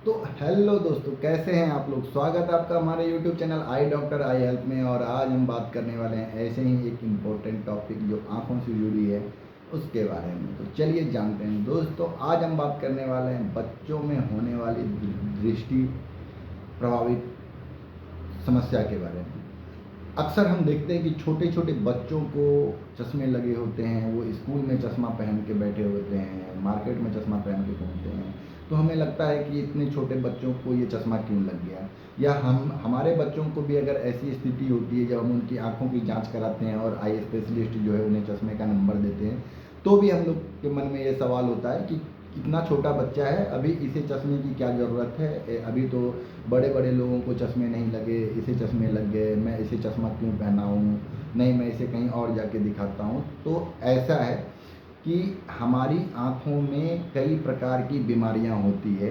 तो हेलो दोस्तों, कैसे हैं आप लोग। स्वागत है आपका हमारे YouTube channel I doctor I help में। और आज हम बात करने वाले हैं ऐसे ही एक इम्पोर्टेंट टॉपिक जो आँखों से जुड़ी है उसके बारे में। तो चलिए जानते हैं दोस्तों, आज हम बात करने वाले हैं बच्चों में होने वाली दृष्टि प्रभावित समस्या के बारे में। अक्सर हम देखते हैं कि छोटे छोटे बच्चों को चश्मे लगे होते हैं, वो स्कूल में चश्मा पहन के बैठे होते हैं, मार्केट में चश्मा पहन के घूमते हैं। तो हमें लगता है कि इतने छोटे बच्चों को ये चश्मा क्यों लग गया। या हमारे बच्चों को भी अगर ऐसी स्थिति होती है जब हम उनकी आंखों की जांच कराते हैं और आई स्पेशलिस्ट जो है उन्हें चश्मे का नंबर देते हैं, तो भी हम लोग के मन में ये सवाल होता है कि इतना छोटा बच्चा है, अभी इसे चश्मे की क्या ज़रूरत है। अभी तो बड़े बड़े लोगों को चश्मे नहीं लगे, इसे चश्मे लग गए, मैं इसे चश्मा क्यों पहनाऊँ, नहीं मैं इसे कहीं और जाके दिखाता हूँ। तो ऐसा है कि हमारी आँखों में कई प्रकार की बीमारियाँ होती है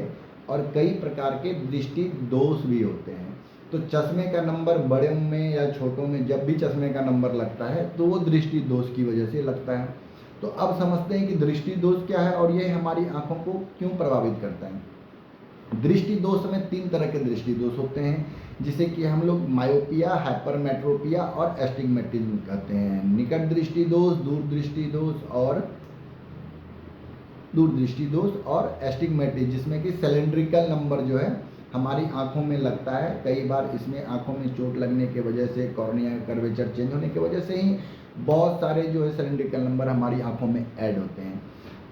और कई प्रकार के दृष्टि दोष भी होते हैं। तो चश्मे का नंबर बड़े में या छोटों में जब भी चश्मे का नंबर लगता है तो वो दृष्टि दोष की वजह से लगता है। तो अब समझते हैं कि दृष्टि दोष क्या है और ये हमारी आँखों को क्यों प्रभावित करता है। दृष्टि दोष में 3 तरह के दृष्टि दोष होते हैं, जिसे कि हम लोग मायोपिया, हाइपरमेट्रोपिया और एस्टिग्मेटिज्म कहते हैं। निकट दृष्टि दोष, दूर दृष्टि दोष और एस्टिग्मेटिज्म, जिसमें कि सिलेंड्रिकल नंबर जो है हमारी आंखों में लगता है। कई बार इसमें आंखों में चोट लगने के वजह से, कॉर्निया कर्वेचर चेंज होने की वजह से ही बहुत सारे जो है सिलेंड्रिकल नंबर हमारी आंखों में ऐड होते हैं।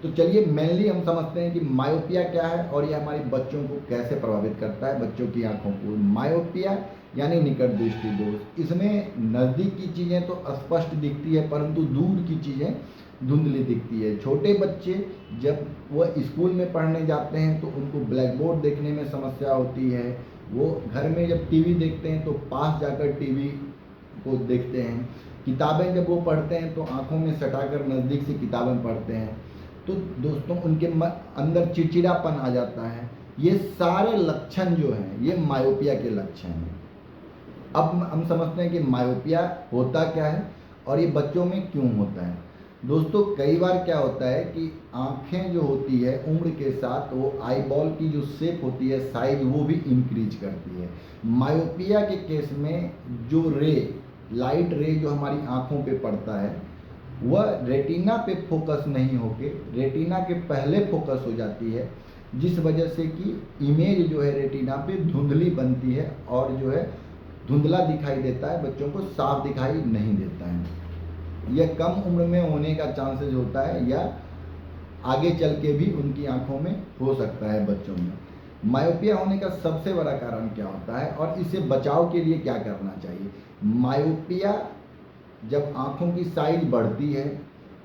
तो चलिए मेनली हम समझते हैं कि मायोपिया क्या है और ये हमारे बच्चों को कैसे प्रभावित करता है, बच्चों की आंखों को। मायोपिया यानी निकट दृष्टि दोष, इसमें नज़दीक की चीज़ें तो स्पष्ट दिखती है परंतु दूर की चीज़ें धुंधली दिखती है। छोटे बच्चे जब वह स्कूल में पढ़ने जाते हैं तो उनको ब्लैक बोर्ड देखने में समस्या होती है। वो घर में जब टीवी देखते हैं तो पास जाकर टीवी को देखते हैं। किताबें जब वो पढ़ते हैं तो आंखों में सटाकर नज़दीक से किताबें पढ़ते हैं। तो दोस्तों उनके अंदर चिड़चिड़ापन आ जाता है। ये सारे लक्षण जो हैं ये मायोपिया के लक्षण हैं। अब हम समझते हैं कि मायोपिया होता क्या है और ये बच्चों में क्यों होता है। दोस्तों कई बार क्या होता है कि आँखें जो होती है उम्र के साथ वो आई बॉल की जो शेप होती है, साइज, वो भी इंक्रीज करती है। मायोपिया के केस में जो लाइट रे जो हमारी आँखों पे पड़ता है वह रेटिना पे फोकस नहीं होके रेटिना के पहले फोकस हो जाती है, जिस वजह से कि इमेज जो है रेटिना पे धुंधली बनती है और जो है धुंधला दिखाई देता है, बच्चों को साफ दिखाई नहीं देता है। यह कम उम्र में होने का चांसेस होता है या आगे चल के भी उनकी आंखों में हो सकता है बच्चों में। मायोपिया होने का सबसे बड़ा कारण क्या होता है और इससे बचाव के लिए क्या करना चाहिए। मायोपिया जब आंखों की साइज बढ़ती है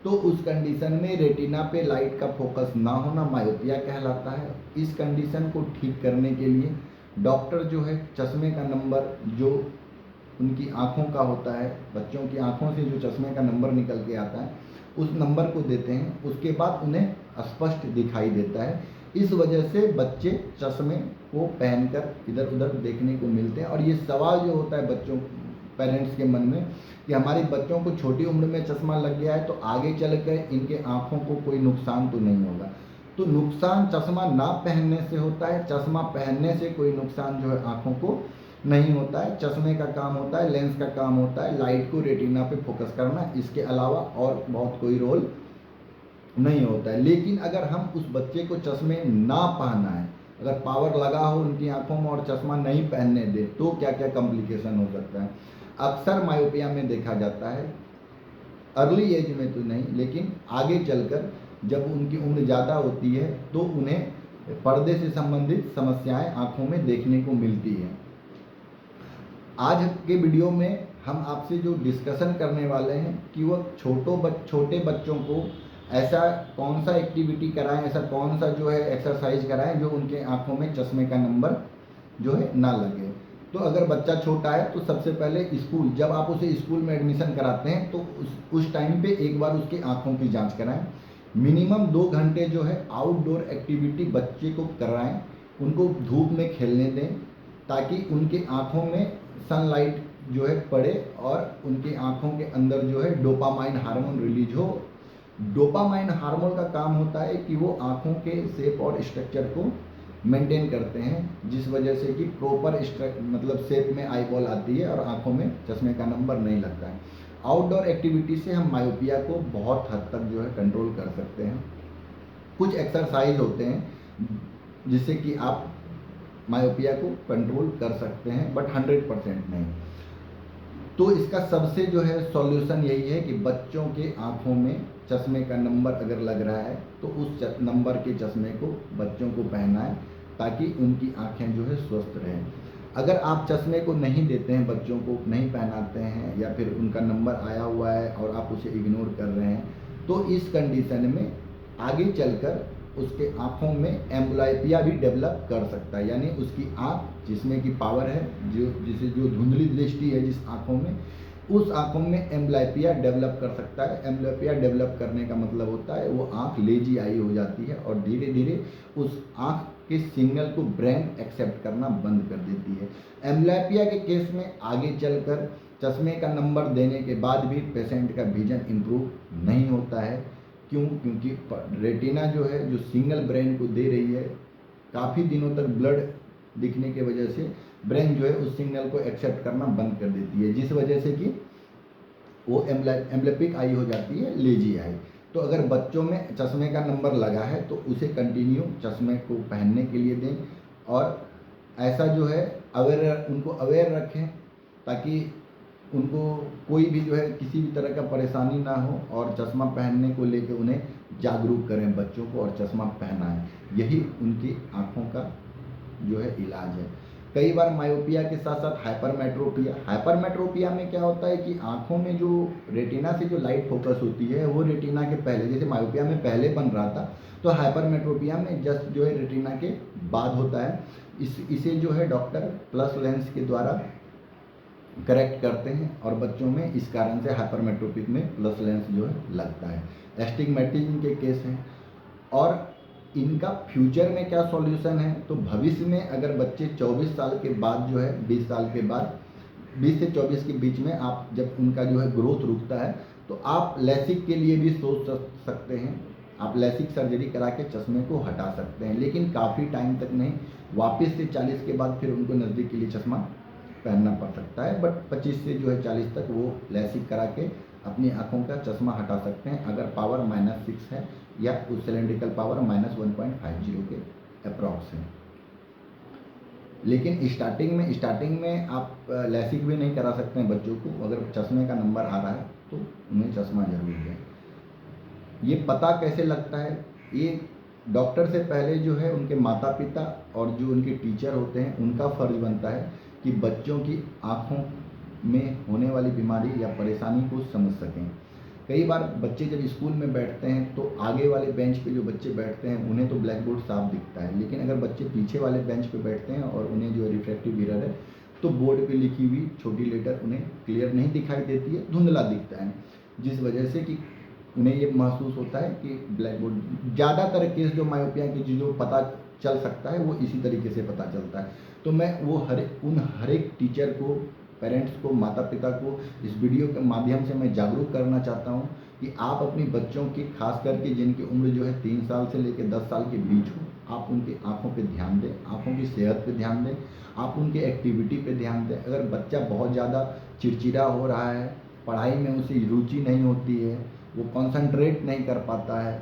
तो उस कंडीशन में रेटिना पे लाइट का फोकस ना होना मायोपिया कहलाता है। इस कंडीशन को ठीक करने के लिए डॉक्टर जो है चश्मे का नंबर जो उनकी आँखों का होता है, बच्चों की आँखों से जो चश्मे का नंबर निकल के आता है उस नंबर को देते हैं। उसके बाद उन्हें स्पष्ट दिखाई देता है। इस वजह से बच्चे चश्मे को पहनकर इधर उधर देखने को मिलते हैं। और ये सवाल जो होता है बच्चों पेरेंट्स के मन में कि हमारे बच्चों को छोटी उम्र में चश्मा लग गया है तो आगे चल कर इनके आँखों को कोई नुकसान तो नहीं होगा। तो नुकसान चश्मा ना पहनने से होता है, चश्मा पहनने से कोई नुकसान जो है आँखों को नहीं होता है। चश्मे का काम होता है, लेंस का काम होता है लाइट को रेटिना पे फोकस करना, इसके अलावा और बहुत कोई रोल नहीं होता है। लेकिन अगर हम उस बच्चे को चश्मे ना पहना है, अगर पावर लगा हो उनकी आंखों में और चश्मा नहीं पहनने दे तो क्या क्या कॉम्प्लिकेशन हो सकता है। अक्सर मायोपिया में देखा जाता है, अर्ली एज में तो नहीं लेकिन आगे चलकर जब उनकी उम्र ज़्यादा होती है तो उन्हें पर्दे से संबंधित समस्याएं आंखों में देखने को मिलती है। आज के वीडियो में हम आपसे जो डिस्कशन करने वाले हैं कि वह छोटे बच्चों को ऐसा कौन सा एक्टिविटी कराएं, ऐसा कौन सा जो है एक्सरसाइज कराएं जो उनके आंखों में चश्मे का नंबर जो है ना लगे। तो अगर बच्चा छोटा है तो सबसे पहले स्कूल, जब आप उसे स्कूल में एडमिशन कराते हैं तो उस टाइम पे एक बार उसकी आंखों की जांच कराएं। मिनिमम 2 घंटे जो है आउटडोर एक्टिविटी बच्चे को कराएं, उनको धूप में खेलने दें ताकि उनके आंखों में सनलाइट जो है पड़े और उनकी आंखों के अंदर जो है डोपामाइन हार्मोन रिलीज हो। डोपामाइन हार्मोन का काम होता है कि वो आंखों के शेप और स्ट्रक्चर को मेंटेन करते हैं, जिस वजह से कि प्रॉपर मतलब शेप में आई बॉल आती है और आंखों में चश्मे का नंबर नहीं लगता है। आउटडोर एक्टिविटी से हम मायोपिया को बहुत हद तक जो है कंट्रोल कर सकते हैं। कुछ एक्सरसाइज होते हैं जिससे कि आप मायोपिया को कंट्रोल कर सकते हैं, बट 100% नहीं। तो इसका सबसे जो है सॉल्यूशन यही है कि बच्चों के आँखों में चश्मे का नंबर अगर लग रहा है तो उस नंबर के चश्मे को बच्चों को पहनाएं, ताकि उनकी आँखें जो है स्वस्थ रहें। अगर आप चश्मे को नहीं देते हैं, बच्चों को नहीं पहनाते हैं, या फिर उनका नंबर आया हुआ है और आप उसे इग्नोर कर रहे हैं, तो इस कंडीशन में आगे चलकर उसके आँखों में एम्ब्लाइपिया भी डेवलप कर सकता है। यानी उसकी आँख जिसमें कि पावर है, जो धुंधली दृष्टि है जिस आँखों में, उस आँखों में एम्ब्लाइपिया डेवलप कर सकता है। एम्ब्लाइपिया डेवलप करने का मतलब होता है वो आँख लेजी आई हो जाती है और धीरे धीरे उस आँख के सिग्नल को ब्रेन एक्सेप्ट करना बंद कर देती है। एम्ब्लाइपिया के केस में आगे चलकर चश्मे का नंबर देने के बाद भी पेशेंट का विजन इम्प्रूव नहीं होता है। क्यों? क्योंकि रेटिना जो है, जो सिग्नल ब्रेन को दे रही है, काफ़ी दिनों तक ब्लड दिखने के वजह से ब्रेन जो है उस सिग्नल को एक्सेप्ट करना बंद कर देती है, जिस वजह से कि वो एम्ब्लेपिक आई हो जाती है, लेजी आई। तो अगर बच्चों में चश्मे का नंबर लगा है तो उसे कंटिन्यू चश्मे को पहनने के लिए दें, और ऐसा जो है उनको अवेयर रखें, ताकि उनको कोई भी जो है किसी भी तरह का परेशानी ना हो, और चश्मा पहनने को लेकर उन्हें जागरूक करें बच्चों को, और चश्मा पहनाएं। यही उनकी आँखों का जो है इलाज है। कई बार मायोपिया के साथ साथ हाइपरमेट्रोपिया में क्या होता है कि आँखों में जो रेटिना से जो लाइट फोकस होती है वो रेटिना के पहले, जैसे मायोपिया में पहले बन रहा था, तो हाइपरमेट्रोपिया में जस्ट जो है रेटिना के बाद होता है। इसे जो है डॉक्टर प्लस लेंस के द्वारा करेक्ट करते हैं, और बच्चों में इस कारण से हाइपरमेट्रोपिक में प्लस लेंस जो है लगता है। एस्टिग्मेटिज्म के केस हैं। और इनका फ्यूचर में क्या सॉल्यूशन है? तो भविष्य में अगर बच्चे 24 साल के बाद जो है, 20 साल के बाद, 20 से 24 के बीच में आप जब उनका जो है ग्रोथ रुकता है, तो आप लेसिक के लिए भी सोच सकते हैं। आप लेसिक सर्जरी करा के चश्मे को हटा सकते हैं, लेकिन काफ़ी टाइम तक नहीं। वापस से 40 के बाद फिर उनको नज़दीक के लिए चश्मा पहनना पड़ सकता है, बट 25 से जो है 40 तक वो लेसिक करा के अपनी आँखों का चश्मा हटा सकते हैं, अगर पावर -6 है या उस सिलेंड्रिकल पावर -1.50 के अप्रॉक्स है। लेकिन स्टार्टिंग में आप लेसिक भी नहीं करा सकते हैं बच्चों को। अगर चश्मे का नंबर आ रहा है तो उन्हें चश्मा जरूर दें। ये पता कैसे लगता है? ये डॉक्टर से पहले जो है उनके माता पिता और जो उनके टीचर होते हैं, उनका फ़र्ज बनता है कि बच्चों की आँखों में होने वाली बीमारी या परेशानी को समझ सकें। कई बार बच्चे जब स्कूल में बैठते हैं तो आगे वाले बेंच पे जो बच्चे बैठते हैं उन्हें तो ब्लैक बोर्ड साफ दिखता है, लेकिन अगर बच्चे पीछे वाले बेंच पे बैठते हैं और उन्हें जो रिफ्रैक्टिव मिरर है, तो बोर्ड पे लिखी हुई छोटी लेटर उन्हें क्लियर नहीं दिखाई देती है, धुंधला दिखता है, जिस वजह से कि उन्हें ये महसूस होता है कि ब्लैक बोर्ड। ज़्यादातर केस जो मायोपिया की चीज़ों पता चल सकता है वो इसी तरीके से पता चलता है। तो मैं वो हर एक टीचर को, पेरेंट्स को, माता पिता को इस वीडियो के माध्यम से मैं जागरूक करना चाहता हूँ कि आप अपने बच्चों की, खास करके जिनकी उम्र जो है 3 साल से लेकर 10 साल के बीच हो, आप उनकी आँखों पे ध्यान दें, आँखों की सेहत पे ध्यान दें, आप उनके एक्टिविटी पे ध्यान दें। अगर बच्चा बहुत ज़्यादा चिड़चिड़ा हो रहा है, पढ़ाई में उसे रुचि नहीं होती है, वो कंसंट्रेट नहीं कर पाता है,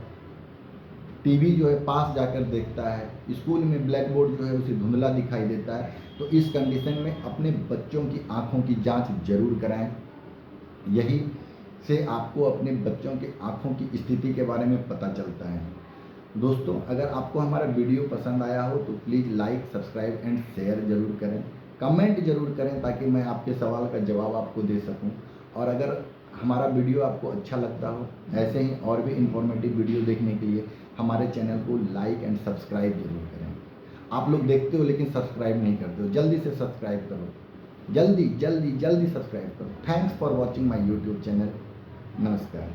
टीवी जो है पास जाकर देखता है, स्कूल में ब्लैक बोर्ड जो है उसे धुंधला दिखाई देता है, तो इस कंडीशन में अपने बच्चों की आँखों की जांच जरूर कराएं। यही से आपको अपने बच्चों की आँखों की स्थिति के बारे में पता चलता है। दोस्तों, अगर आपको हमारा वीडियो पसंद आया हो तो please like, subscribe and share ज़रूर करें, कमेंट ज़रूर करें, ताकि मैं आपके सवाल का जवाब आपको दे सकूं। और अगर हमारा वीडियो आपको अच्छा लगता हो, ऐसे ही और भी इंफॉर्मेटिव वीडियो देखने के लिए हमारे चैनल को लाइक एंड सब्सक्राइब जरूर करें। आप लोग देखते हो लेकिन सब्सक्राइब नहीं करते हो, जल्दी से सब्सक्राइब करो, जल्दी सब्सक्राइब करो। Thanks for watching my YouTube channel. नमस्कार।